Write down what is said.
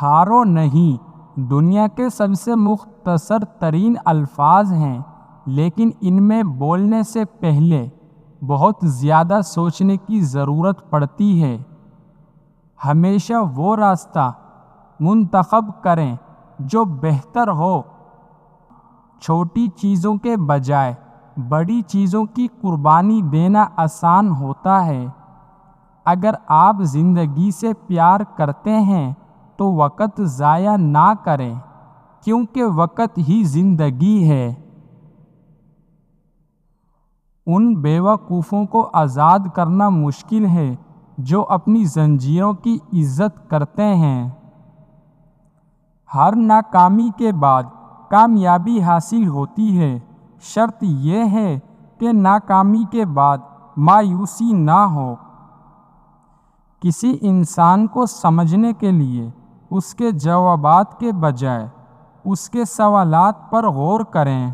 ہارو نہیں دنیا کے سب سے مختصر ترین الفاظ ہیں، لیکن ان میں بولنے سے پہلے بہت زیادہ سوچنے کی ضرورت پڑتی ہے۔ ہمیشہ وہ راستہ منتخب کریں جو بہتر ہو۔ چھوٹی چیزوں کے بجائے بڑی چیزوں کی قربانی دینا آسان ہوتا ہے۔ اگر آپ زندگی سے پیار کرتے ہیں تو وقت ضائع نہ کریں، کیونکہ وقت ہی زندگی ہے۔ ان بیوقوفوں کو آزاد کرنا مشکل ہے جو اپنی زنجیروں کی عزت کرتے ہیں۔ ہر ناکامی کے بعد کامیابی حاصل ہوتی ہے، شرط یہ ہے کہ ناکامی کے بعد مایوسی نہ ہو۔ کسی انسان کو سمجھنے کے لیے اس کے جوابات کے بجائے اس کے سوالات پر غور کریں۔